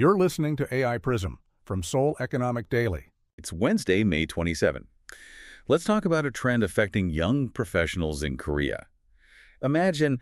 You're listening to AI PRISM from Seoul Economic Daily. It's Wednesday, May 27. Let's talk about a trend affecting young professionals in Korea. Imagine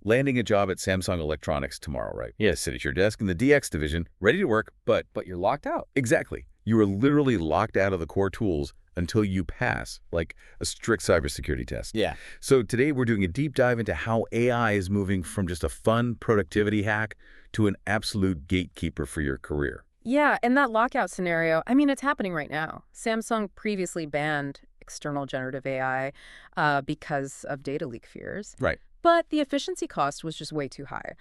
landing a job at Samsung Electronics tomorrow, right? Yeah. Sit at your desk in the DX division, ready to work, but But you're locked out. exactly. You are literally locked out of the core tools until you pass, like a strict cybersecurity test. Yeah. So today we're doing a deep dive into how AI is moving from just a fun productivity hack to an absolute gatekeeper for your career. Yeah, in that lockout scenario, it's happening right now. Samsung previously banned external generative AI because of data leak fears. Right. But the efficiency cost was just way too high.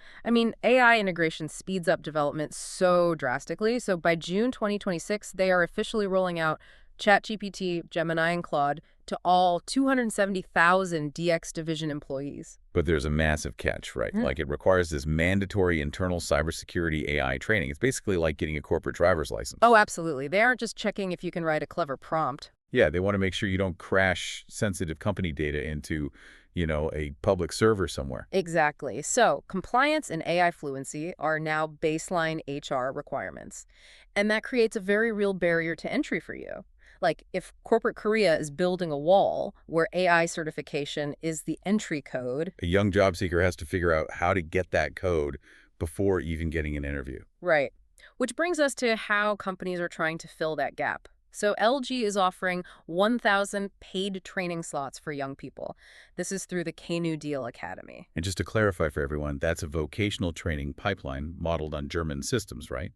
AI integration speeds up development so drastically. So by June 2026, they are officially rolling out ChatGPT, Gemini, and Claude to all 270,000 DX division employees. But there's a massive catch, right? Like it requires this mandatory internal cybersecurity AI training. It's basically like getting a corporate driver's license. Oh, absolutely. They aren't just checking if you can write a clever prompt. Yeah, they want to make sure you don't crash sensitive company data into, a public server somewhere. Exactly. So compliance and AI fluency are now baseline HR requirements. And that creates a very real barrier to entry for you. Like if corporate Korea is building a wall where AI certification is the entry code. A young job seeker has to figure out how to get that code before even getting an interview. Right. Which brings us to how companies are trying to fill that gap. So LG is offering 1,000 paid training slots for young people. This is through the K-New Deal Academy. And just to clarify for everyone, that's a vocational training pipeline modeled on German systems, right?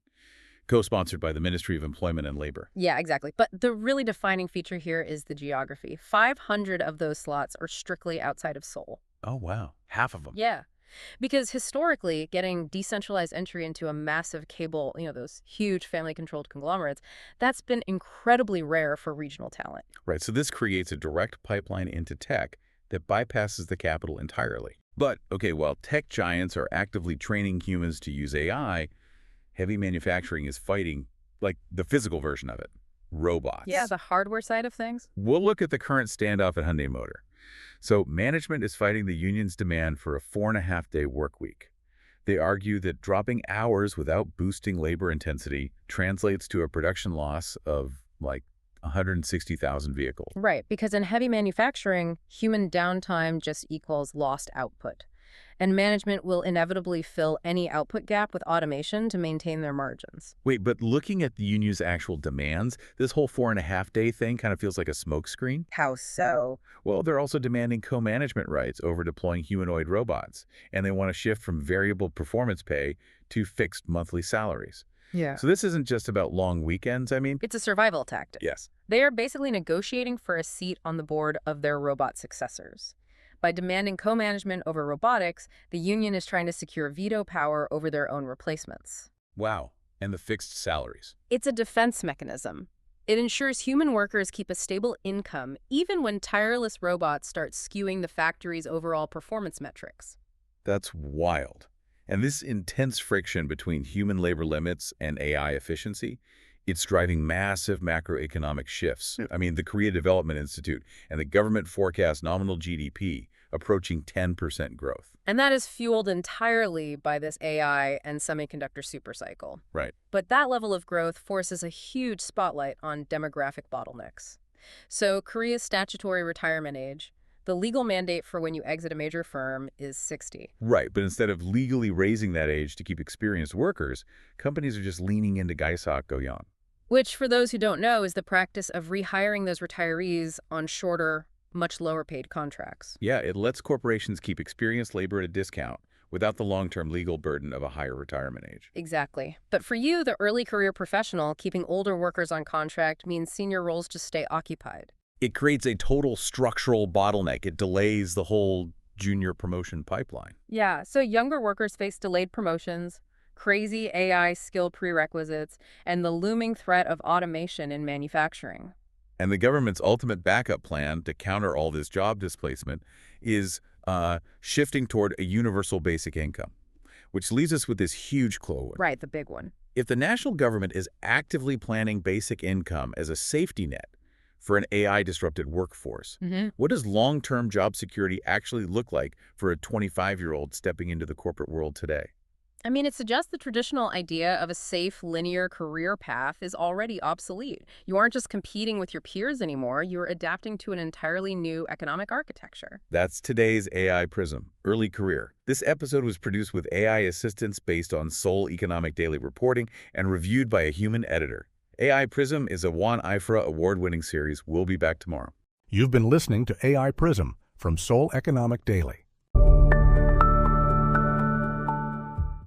Co-sponsored by the Ministry of Employment and Labor. Yeah, exactly. But the really defining feature here is the geography. 500 of those slots are strictly outside of Seoul. Oh, wow. Half of them. Yeah. Because historically, getting decentralized entry into a massive cable, those huge family-controlled conglomerates, that's been incredibly rare for regional talent. Right, so this creates a direct pipeline into tech that bypasses the capital entirely. But, okay, while tech giants are actively training humans to use AI, heavy manufacturing is fighting, like, the physical version of it, robots. Yeah, the hardware side of things. We'll look at the current standoff at Hyundai Motor. So management is fighting the union's demand for a 4.5-day work week. They argue that dropping hours without boosting labor intensity translates to a production loss of, like, 160,000 vehicles. Right, because in heavy manufacturing, human downtime just equals lost output. And management will inevitably fill any output gap with automation to maintain their margins. Wait, but looking at the union's actual demands, this whole 4.5-day thing kind of feels like a smokescreen. How so? Well, they're also demanding co-management rights over deploying humanoid robots, and they want to shift from variable performance pay to fixed monthly salaries. Yeah. So this isn't just about long weekends, It's a survival tactic. Yes. They are basically negotiating for a seat on the board of their robot successors. By demanding co-management over robotics, the union is trying to secure veto power over their own replacements. Wow. And the fixed salaries. It's a defense mechanism. It ensures human workers keep a stable income even when tireless robots start skewing the factory's overall performance metrics. That's wild. And this intense friction between human labor limits and AI efficiency, it's driving massive macroeconomic shifts. The Korea Development Institute and the government forecast nominal GDP approaching 10% growth. And that is fueled entirely by this AI and semiconductor supercycle. Right. But that level of growth forces a huge spotlight on demographic bottlenecks. So Korea's statutory retirement age, the legal mandate for when you exit a major firm, is 60. Right, but instead of legally raising that age to keep experienced workers, companies are just leaning into Gaisak Goyang. Which, for those who don't know, is the practice of rehiring those retirees on shorter, much lower paid contracts. Yeah, it lets corporations keep experienced labor at a discount without the long-term legal burden of a higher retirement age. Exactly. But for you, the early career professional, keeping older workers on contract means senior roles just stay occupied. It creates a total structural bottleneck. It delays the whole junior promotion pipeline. Yeah, so younger workers face delayed promotions, crazy AI skill prerequisites, and the looming threat of automation in manufacturing. And the government's ultimate backup plan to counter all this job displacement is shifting toward a universal basic income, which leaves us with this huge clue. Right, the big one. If the national government is actively planning basic income as a safety net for an AI-disrupted workforce, what does long-term job security actually look like for a 25-year-old stepping into the corporate world today? I mean, it suggests the traditional idea of a safe, linear career path is already obsolete. You aren't just competing with your peers anymore, you're adapting to an entirely new economic architecture. That's today's AI PRISM Early Career. This episode was produced with AI assistance based on Seoul Economic Daily reporting and reviewed by a human editor. AI PRISM is a Juan Ifra award-winning series. We'll be back tomorrow. You've been listening to AI PRISM from Seoul Economic Daily.